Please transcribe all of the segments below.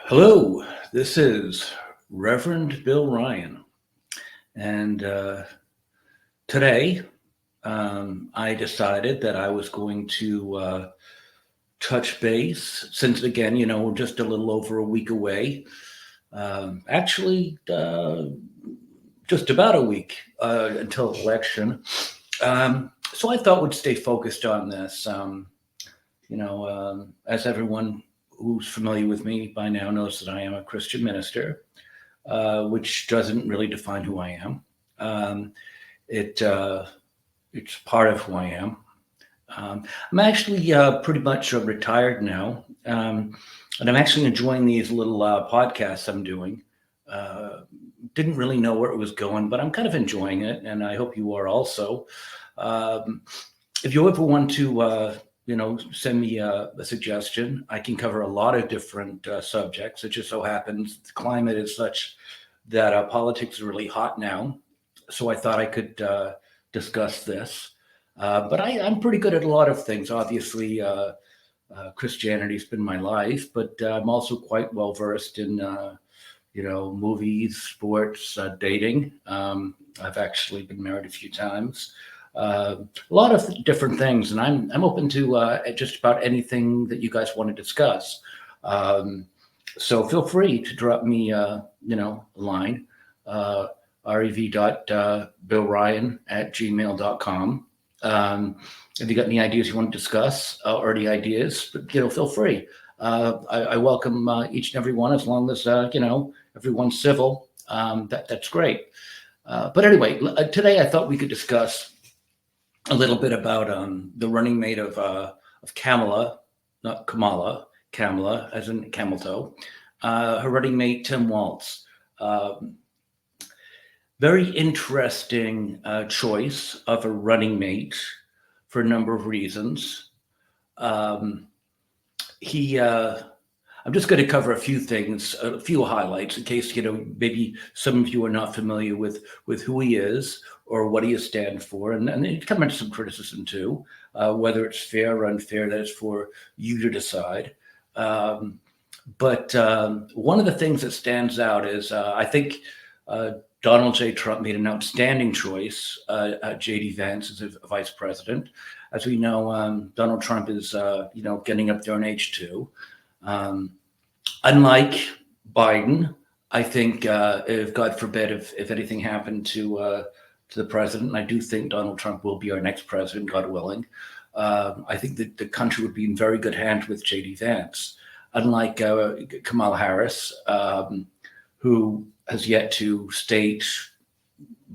Hello, this is Reverend Bill Ryan, and today I decided that I was going to touch base since, again, we're just a little over a week away. Actually, just about a week until election. So I thought we'd stay focused on this. As everyone who's familiar with me by now knows that I am a Christian minister, which doesn't really define who I am. It's part of who I am. I'm actually pretty much retired now, and I'm actually enjoying these little podcasts I'm doing. Didn't really know where it was going, but I'm kind of enjoying it, and I hope you are also. If you ever want to send me a suggestion. I can cover a lot of different subjects. It just so happens the climate is such that politics is really hot now. So I thought I could discuss this. But I'm pretty good at a lot of things. Obviously, Christianity's been my life, but I'm also quite well versed in, movies, sports, dating. I've actually been married a few times. A lot of different things, and I'm open to just about anything that you guys want to discuss. So feel free to drop me, a line, rev.billryan@gmail.com. If you got any ideas you want to discuss or any ideas, feel free. I welcome each and every one as long as everyone's civil. That's great. But anyway, today I thought we could discuss a little bit about the running mate of Kamala, not Kamala, Kamala, as in camel toe, her running mate, Tim Waltz. Very interesting choice of a running mate for a number of reasons. I'm just going to cover a few things, a few highlights in case, maybe some of you are not familiar with who he is or what he stands for. And it come into some criticism too, whether it's fair or unfair, that is for you to decide. But one of the things that stands out is I think Donald J. Trump made an outstanding choice. J.D. Vance as a vice president. As we know, Donald Trump is, getting up there in age too. Unlike Biden, I think if God forbid, if anything happened to the president, and I do think Donald Trump will be our next president, God willing, I think that the country would be in very good hands with J.D. Vance. Unlike Kamala Harris, who has yet to state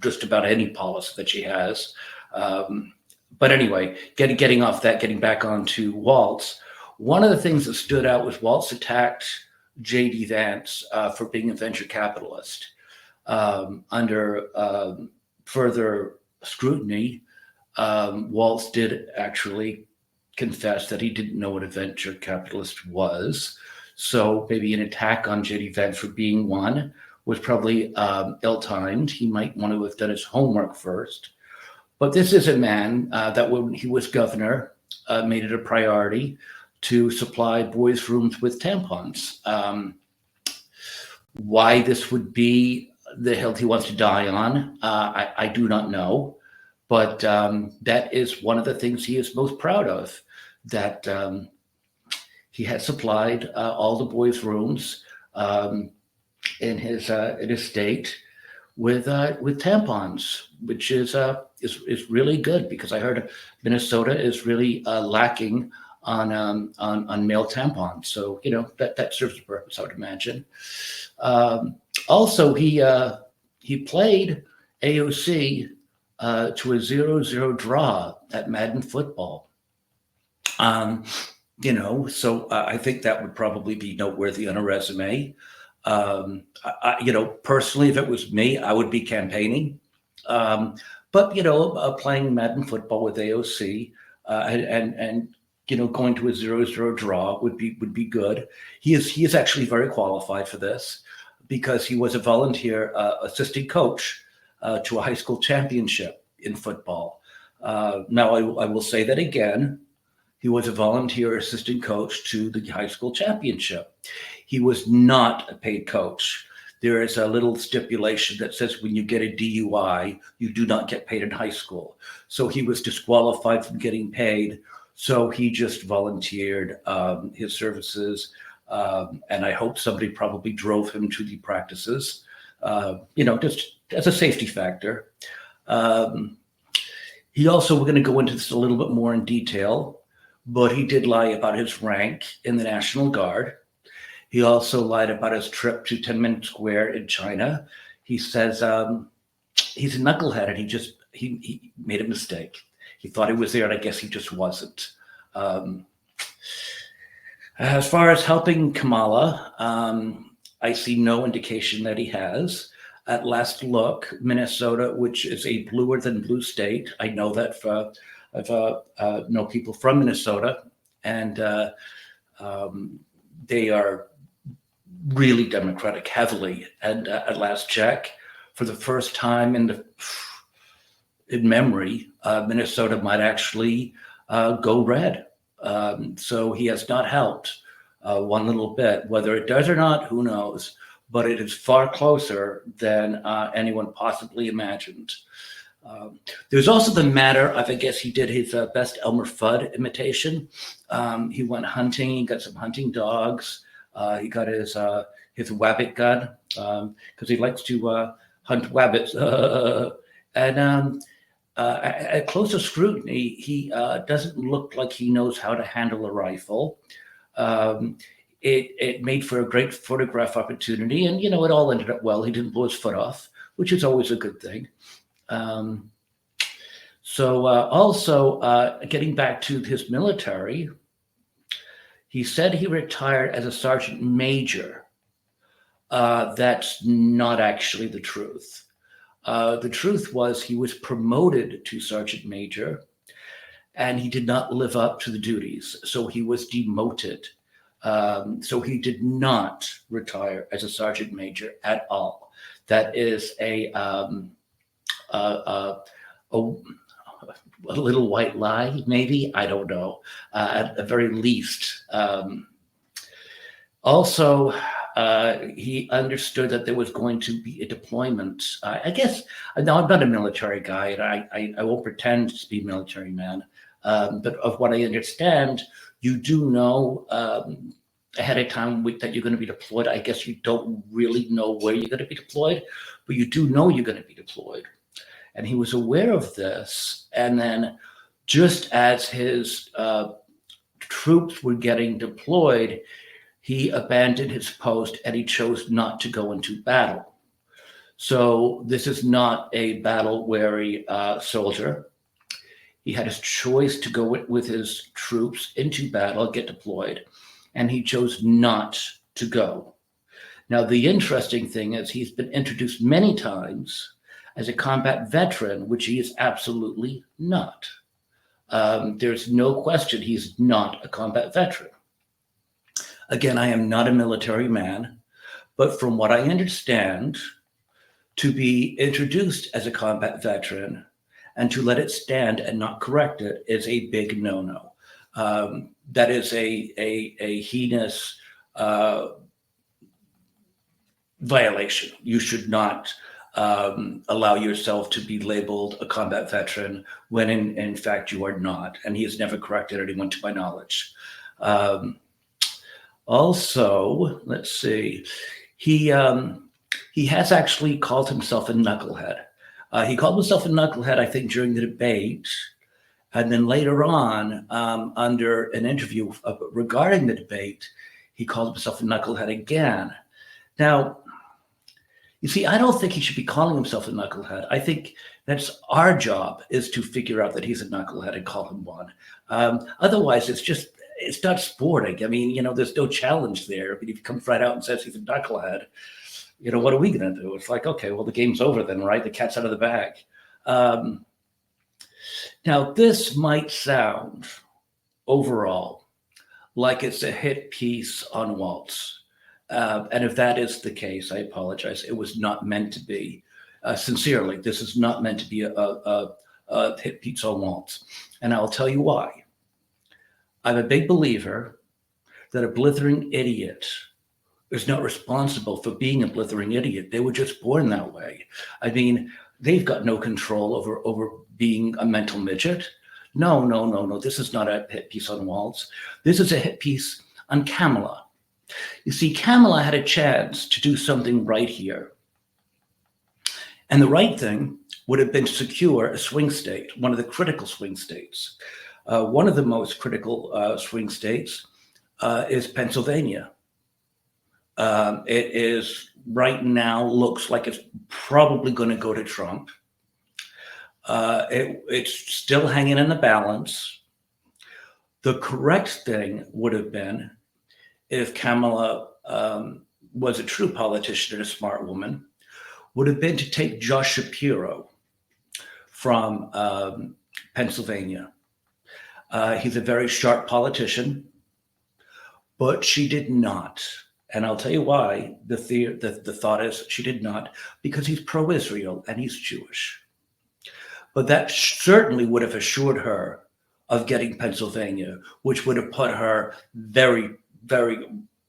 just about any policy that she has. But anyway, getting off that, getting back onto Waltz, one of the things that stood out was Waltz attacked J.D. Vance for being a venture capitalist. Under further scrutiny, Waltz did actually confess that he didn't know what a venture capitalist was. So maybe an attack on J.D. Vance for being one was probably ill-timed. He might want to have done his homework first. But this is a man that when he was governor, made it a priority to supply boys' rooms with tampons. Why this would be the hill he wants to die on, I do not know. But that is one of the things he is most proud of, that he has supplied all the boys' rooms in his state with tampons, which is really good, because I heard Minnesota is really lacking on male tampons. So that serves a purpose, I would imagine. Also, he played AOC to a 0-0 draw at Madden football. So I think that would probably be noteworthy on a resume. Personally, if it was me, I would be campaigning. But playing Madden football with AOC and going to a 0-0 draw would be good. He is actually very qualified for this, because he was a volunteer assistant coach to a high school championship in football. Now, I will say that again. He was a volunteer assistant coach to the high school championship. He was not a paid coach. There is a little stipulation that says when you get a DUI, you do not get paid in high school. So he was disqualified from getting paid. So he just volunteered his services. And I hope somebody probably drove him to the practices, just as a safety factor. He also, we're going to go into this a little bit more in detail, but he did lie about his rank in the National Guard. He also lied about his trip to Tiananmen Square in China. He says he's a knucklehead and he made a mistake. He thought he was there and I guess he just wasn't. As far as helping Kamala, I see no indication that he has. At last look, Minnesota, which is a bluer than blue state, I know that I've know people from Minnesota, and they are really Democratic heavily. And at last check, for the first time in memory, Minnesota might actually go red. So he has not helped one little bit. Whether it does or not, who knows? But it is far closer than anyone possibly imagined. There's also the matter of, I guess he did his best Elmer Fudd imitation. He went hunting, he got some hunting dogs. He got his wabbit gun because he likes to hunt wabbits. And at closer scrutiny, he doesn't look like he knows how to handle a rifle. It made for a great photograph opportunity, and it all ended up well. He didn't blow his foot off, which is always a good thing. Also, getting back to his military, he said he retired as a sergeant major. That's not actually the truth. The truth was he was promoted to sergeant major, and he did not live up to the duties, so he was demoted. So he did not retire as a sergeant major at all. That is a little white lie, maybe. I don't know. At the very least. Also, he understood that there was going to be a deployment. I guess, now I'm not a military guy, and I won't pretend to be a military man. But of what I understand, you do know ahead of time that you're going to be deployed. I guess you don't really know where you're going to be deployed, but you do know you're going to be deployed. And he was aware of this. And then just as his troops were getting deployed, he abandoned his post and he chose not to go into battle. So this is not a battle-weary soldier. He had his choice to go with his troops into battle, get deployed, and he chose not to go. Now, the interesting thing is he's been introduced many times as a combat veteran, which he is absolutely not. There's no question he's not a combat veteran. Again, I am not a military man, but from what I understand, to be introduced as a combat veteran and to let it stand and not correct it is a big no-no. That is a heinous violation. You should not allow yourself to be labeled a combat veteran when in fact you are not. And he has never corrected anyone to my knowledge. Also, let's see, he has actually called himself a knucklehead. He called himself a knucklehead, I think, during the debate. And then later on, under an interview regarding the debate, he called himself a knucklehead again. Now, you see, I don't think he should be calling himself a knucklehead. I think that's our job, is to figure out that he's a knucklehead and call him one. Otherwise, it's not sporting. I mean, there's no challenge there. I mean, if he comes right out and says he's a knucklehead, what are we going to do? It's like, okay, well, the game's over then, right? The cat's out of the bag. Now, this might sound overall like it's a hit piece on Waltz. And if that is the case, I apologize. It was not meant to be. Sincerely, this is not meant to be a hit piece on Waltz. And I'll tell you why. I'm a big believer that a blithering idiot is not responsible for being a blithering idiot. They were just born that way. I mean, they've got no control over being a mental midget. No, no, no, no. This is not a hit piece on Waltz. This is a hit piece on Kamala. You see, Kamala had a chance to do something right here. And the right thing would have been to secure a swing state, one of the critical swing states. One of the most critical swing states is Pennsylvania. It is right now looks like it's probably going to go to Trump. It's still hanging in the balance. The correct thing would have been if Kamala was a true politician and a smart woman, would have been to take Josh Shapiro from Pennsylvania. He's a very sharp politician, but she did not. And I'll tell you why. The thought is she did not, because he's pro-Israel and he's Jewish. But that certainly would have assured her of getting Pennsylvania, which would have put her very, very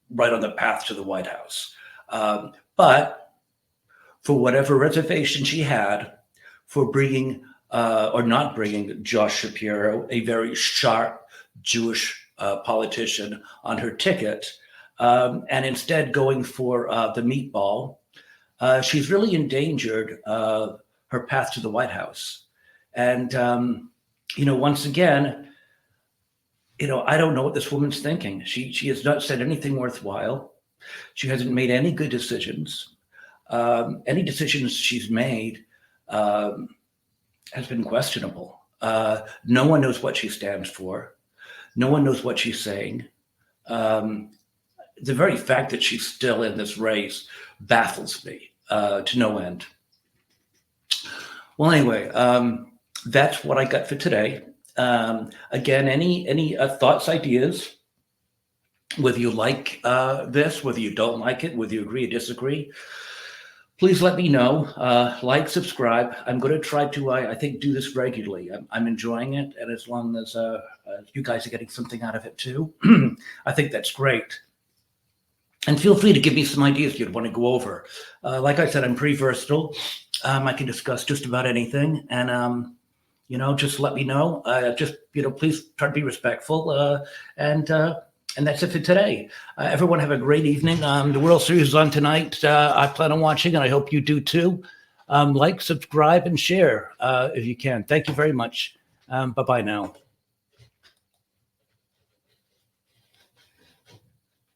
right on the path to the White House. But for whatever reservation she had for bringing or not bringing Josh Shapiro, a very sharp Jewish politician, on her ticket, and instead going for the meatball, she's really endangered her path to the White House. And, once again, I don't know what this woman's thinking. She has not said anything worthwhile. She hasn't made any good decisions. Any decisions she's made has been questionable. No one knows what she stands for. No one knows what she's saying. The very fact that she's still in this race baffles me to no end. Well, anyway, that's what I got for today. Again, any thoughts, ideas, whether you like this, whether you don't like it, whether you agree or disagree, please let me know. Like, subscribe. I'm going to try to, I think, do this regularly. I'm enjoying it. And as long as you guys are getting something out of it too, I think that's great. And feel free to give me some ideas you'd want to go over. Like I said, I'm pretty versatile. I can discuss just about anything. And, just let me know. Please try to be respectful. And that's it for today. Everyone have a great evening. The World Series is on tonight. I plan on watching, and I hope you do too. Like, subscribe, and share if you can. Thank you very much. Bye-bye now.